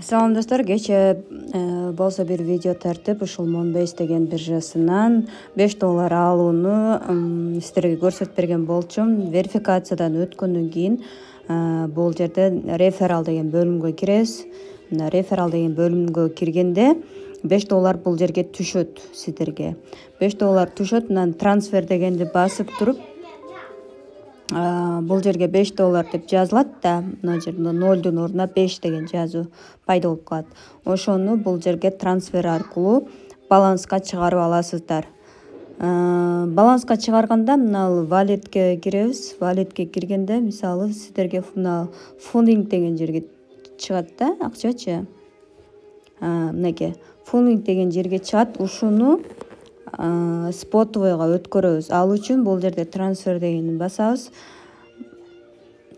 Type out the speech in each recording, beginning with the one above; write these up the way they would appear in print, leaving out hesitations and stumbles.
Салам достор, кече болсо бир видео тартып ушул Monbase деген биржасынан $5 алууну сиздерге көрсөтүп берген болчумун. Верификациядан өткөндөн кийин бул жерде реферал деген бөлүмгө киресиз. Мына реферал деген бөлүмгө киргенде $5 бул жерге түшөт сиздерге. $5 түшөт, анан трансфер дегенди басып туруп бул жерге $5 деп жазылат да, мына жерде 0-дун ордуна 5 деген жазуу пайда болуп калат. Ошону бул жерге трансфер аркылуу баланска чыгарып аласыздар. Баланска чыгарганда мына валетке киребиз. Валетке киргенде мисалы сиздерге мына фундинг деген жерге чыгат да, акчачы. Мынакей фундинг деген жерге чыгат. Ушуну спотовойго өткөрөбүз. Ал үчүн бул жерде трансфер дегенди басабыз.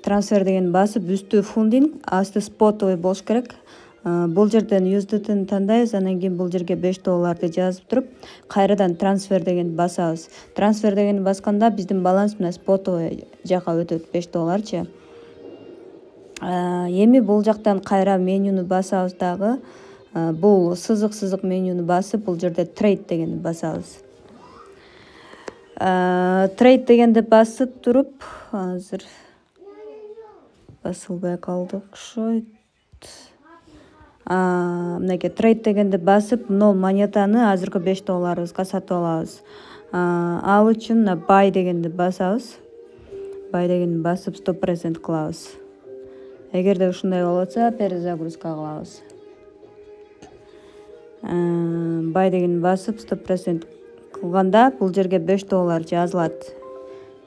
Трансфер дегенди басып үстү фундинг, асты спотовой болуш керек. Бул жерден USDT'ни тандайбыз, анан кийин бул жерге $5 жазып туруп, кайрадан трансфер дегенди басабыз. Трансфер дегенди басканда биздин баланс мына спотовой жака өтөт $5чы. Эми бул жактан кайра менюну басабыз дагы. Бул сызык менюну басып, бул жерде трейд дегенди басабыз. Трейд дегенди басып туруп, азыр басылбай калды окшойт. Мынакей трейд дегенди басып, 0 монетаны азыркы $5 сатып алабыз. Ал үчүн buy дегенди басабыз. Buy дегенди басып 100% кылабыз. Эгерде ушундай болуп атса, перезагрузка кылабыз. Buy дегенди басып 100% кылганда бул жерге $5 жазылат.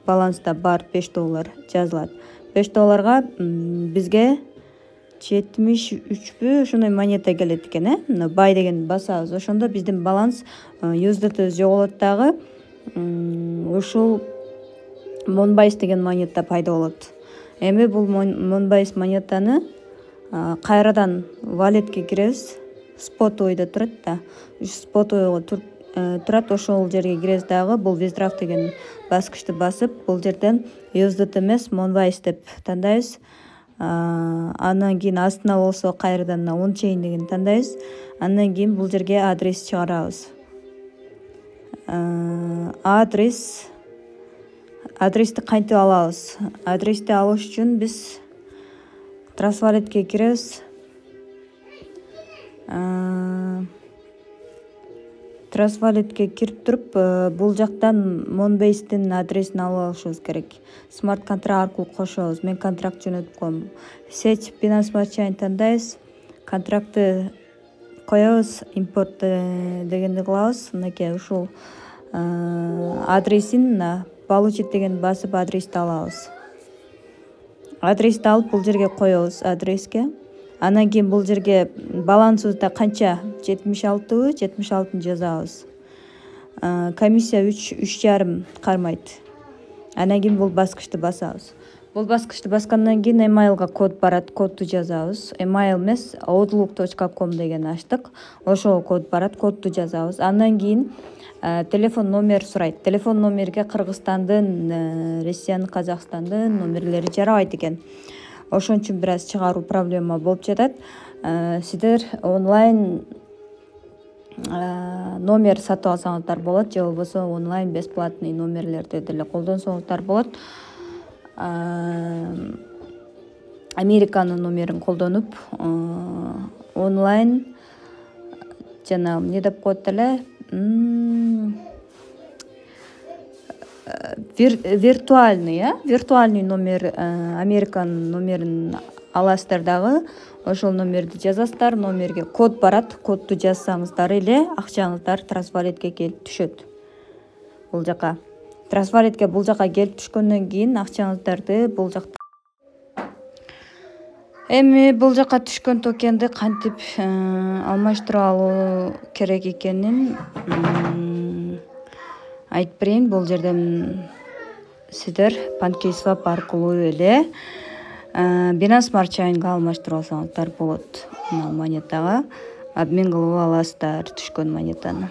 Баланста бар $5 жазылат. $5га бизге 73 ошондой монета келет экен, Мына buy дегенди басабыз. Ошондо биздин баланс USDT жоголот дагы. Ушул Monbase деген монета пайда болот. Эми бул Monbase монетаны кайрадан валетке киребиз. Спотовойдо турат да. Спотовойго турат, ошол жерге киребиз дагы. Бул withdraw деген баскычты басып, бул жерден USDT эмес Monbase деп тандайбыз. Андан кийин астына болсо кайрадан on-chain деген тандайбыз. Андан кийин бул жерге адрес чыгарабыз. Адрести кантип алабыз? Адрести алыш үчүн биз Trustwalletке киребиз. Trustwalletке кирип туруп, бул жактан Monbase'дин адресин алып алышыбыз керек. Смарт контракт аркылуу кошобуз. Мен контракт жөнөтүп коем. Сеть Binance Smart Chain тандайбыз. Контрактты коебуз, импорт дегенди кылабыз. Мынакей ушул адресин получить дегенди басып адрести алабыз. Адрести алып бул жерге коебуз адреске. Андан кийин бул жерге балансыбызда канча 76 жазабыз. Комиссия 3,5 кармайт. Андан кийин бул баскычты басабыз. Бул баскычты баскандан кийин emailга код барат, кодду жазабыз. Email эмес outlook.com деген ачтык. Ошол код барат, кодду жазабыз. Андан кийин телефон номер сурайт. Телефон номерге Кыргызстандын, Россиянын, Казакстандын номерлери жарабайт экен. Ошон үчүн бир аз чыгаруу проблема болуп жатат. Сиздер онлайн номер сатып алсаңыздар болот, же болбосо онлайн бесплатный номерлерди деле колдонсоңуздар болот. Американын номерин колдонуп, онлайн жана эмне деп коет эле, виртуальный номер, Американын номерин аласыздар дагы. Ошол номерди жазасыздар, номерге код барат, кодду жазсаңыздар эле акчаңыздар Trustwalletке келип түшөт. Бул жака Trustwalletке бул жака келип түшкөндөн кийин акчаңыздарды бул жакта. Эми бул жака түшкөн токенди кантип алмаштырып алуу керек экенин айтып берейин. Бул жерден сиздер PancakeSwap аркылуу эле Binance Smart Chain'га алмаштырып алсаңыздар болот. Монетага обмен кылып аласыздар түшкөн монетаны.